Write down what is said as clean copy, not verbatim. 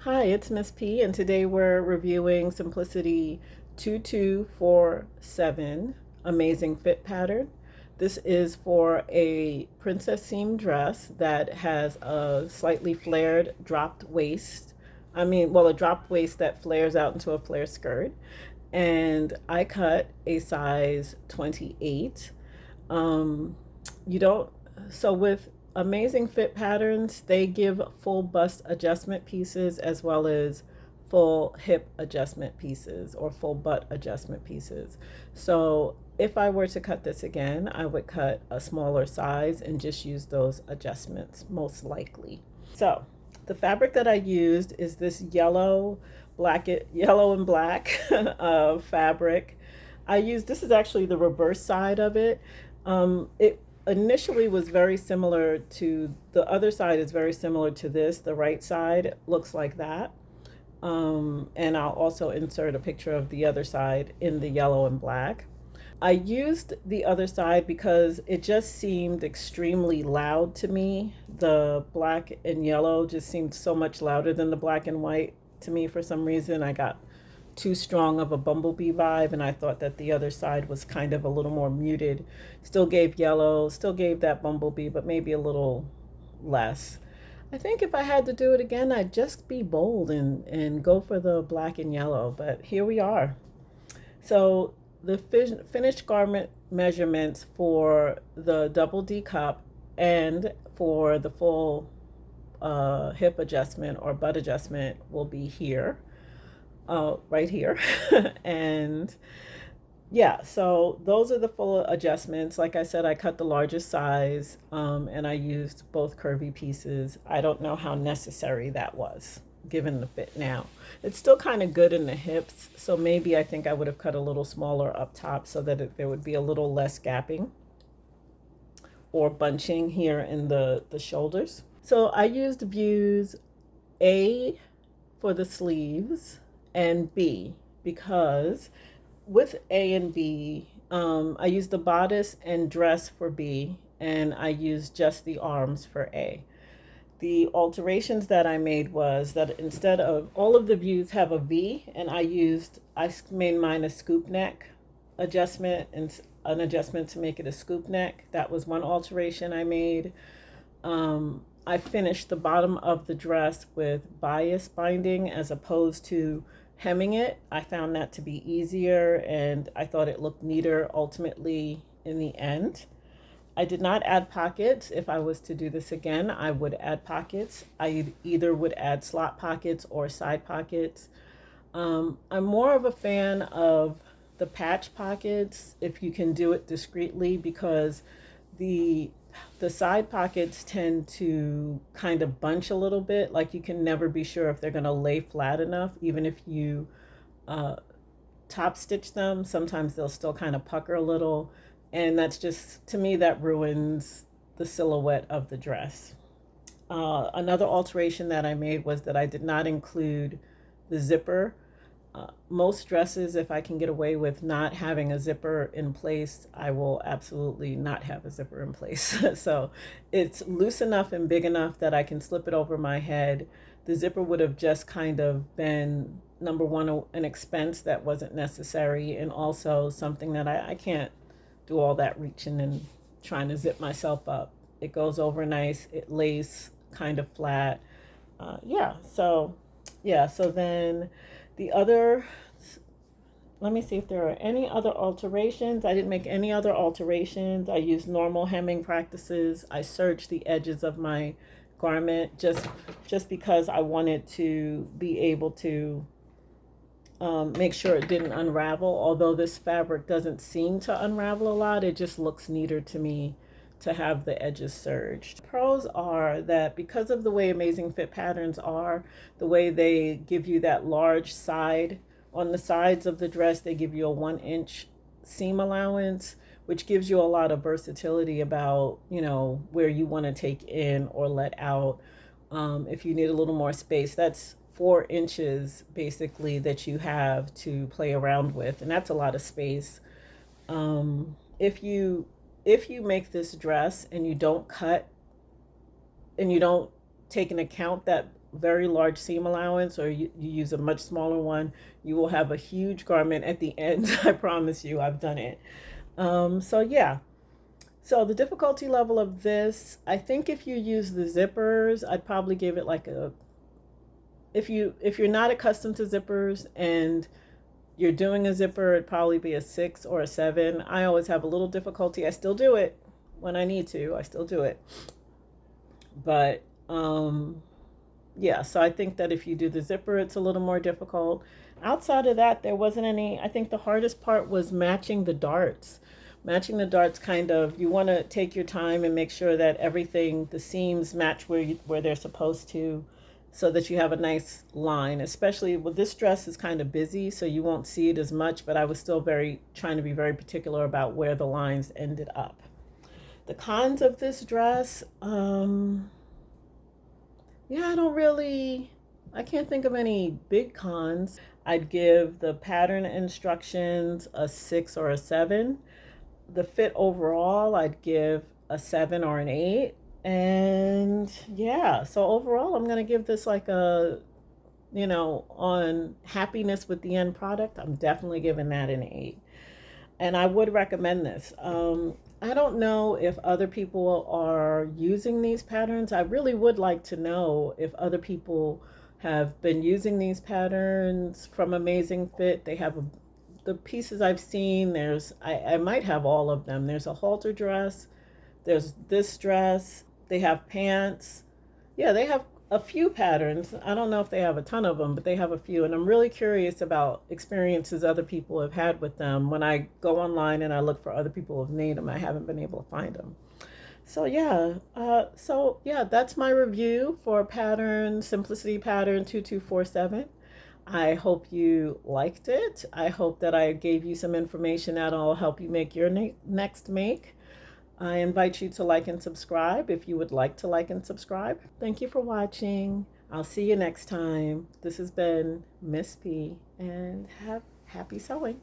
Hi, it's Miss P, and today we're reviewing Simplicity 2247 Amazing Fit Pattern. This is for a princess seam dress that has a slightly flared dropped waist. A dropped waist that flares out into a flare skirt. And I cut a size 28. Um, you don't, so with Amazing Fit Patterns, they give full bust adjustment pieces as well as full hip adjustment pieces or full butt adjustment pieces. So if I were to cut this again, I would cut a smaller size and just use those adjustments most likely. So the fabric that I used is this yellow and black fabric. This is actually the reverse side of it. It initially was very similar to the other side, is very similar to this. The right side looks like that. And I'll also insert a picture of the other side in the yellow and black. I used the other side because it just seemed extremely loud to me. The black and yellow just seemed so much louder than the black and white to me for some reason. I got too strong of a bumblebee vibe, and I thought that the other side was kind of a little more muted. Still gave yellow, still gave that bumblebee, but maybe a little less. I think if I had to do it again, I'd just be bold and go for the black and yellow, but here we are. So the finished garment measurements for the double D cup and for the full hip adjustment or butt adjustment will be here, right here. And yeah, so those are the full adjustments. Like I said, I cut the largest size, and I used both curvy pieces. I don't know how necessary that was given the fit now. It's still kind of good in the hips, so maybe I think I would have cut a little smaller up top so that there would be a little less gapping or bunching here in the shoulders. So I used views A for the sleeves and B because with A and B, I used the bodice and dress for B, and I used just the arms for A. The alterations that I made was that instead of all of the views have a V, and I made mine a scoop neck adjustment and an adjustment to make it a scoop neck. That was one alteration I made. I finished the bottom of the dress with bias binding as opposed to hemming it. I found that to be easier and I thought it looked neater ultimately in the end. I did not add pockets. If I was to do this again, I would add pockets. I either would add slot pockets or side pockets. I'm more of a fan of the patch pockets if you can do it discreetly because the the side pockets tend to kind of bunch a little bit. Like you can never be sure if they're going to lay flat enough, even if you uh, top stitch them. Sometimes they'll still kind of pucker a little, and that's just to me that ruins the silhouette of the dress. Another alteration that I made was that I did not include the zipper. Most dresses, if I can get away with not having a zipper in place, I will absolutely not have a zipper in place. So it's loose enough and big enough that I can slip it over my head. The zipper would have just kind of been, number one, an expense that wasn't necessary, and also something that I can't do all that reaching and trying to zip myself up. It goes over nice, it lays kind of flat. So then the other, let me see if there are any other alterations. I didn't make any other alterations. I used normal hemming practices. I serged the edges of my garment just because I wanted to be able to make sure it didn't unravel. Although this fabric doesn't seem to unravel a lot, it just looks neater to me to have the edges serged. Pros are that because of the way Amazing Fit Patterns are, the way they give you that large side, on the sides of the dress, they give you a 1 inch seam allowance, which gives you a lot of versatility about, where you want to take in or let out. If you need a little more space, that's 4 inches basically that you have to play around with, and that's a lot of space. If you make this dress and you don't cut and you don't take into account that very large seam allowance, or you use a much smaller one, you will have a huge garment at the end. I promise you, I've done it. So yeah. So the difficulty level of this, I think if you use the zippers, I'd probably give it like a, if you're not accustomed to zippers and you're doing a zipper, it'd probably be a 6 or a 7. I always have a little difficulty. I still do it when I need to. I still do it. But yeah, so I think that if you do the zipper, it's a little more difficult. Outside of that, there wasn't any. I think the hardest part was matching the darts. Matching the darts, kind of, you want to take your time and make sure that everything, the seams match where they're supposed to, so that you have a nice line. Especially with this dress is kind of busy, so you won't see it as much, but I was still very trying to be very particular about where the lines ended up. The cons of this dress, yeah, I can't think of any big cons. I'd give the pattern instructions a 6 or a 7. The fit overall, I'd give a 7 or an 8. And yeah, so overall, I'm going to give this like a, on happiness with the end product, I'm definitely giving that an 8. And I would recommend this. I don't know if other people are using these patterns. I really would like to know if other people have been using these patterns from Amazing Fit. They have the pieces I've seen. I might have all of them. There's a halter dress. There's this dress. They have pants. Yeah, they have a few patterns. I don't know if they have a ton of them, but they have a few. And I'm really curious about experiences other people have had with them. When I go online and I look for other people who've made them, I haven't been able to find them. So yeah, that's my review for pattern Simplicity Pattern 2247. I hope you liked it. I hope that I gave you some information that'll help you make your next make. I invite you to like and subscribe if you would like to like and subscribe. Thank you for watching. I'll see you next time. This has been Miss P, and have happy sewing.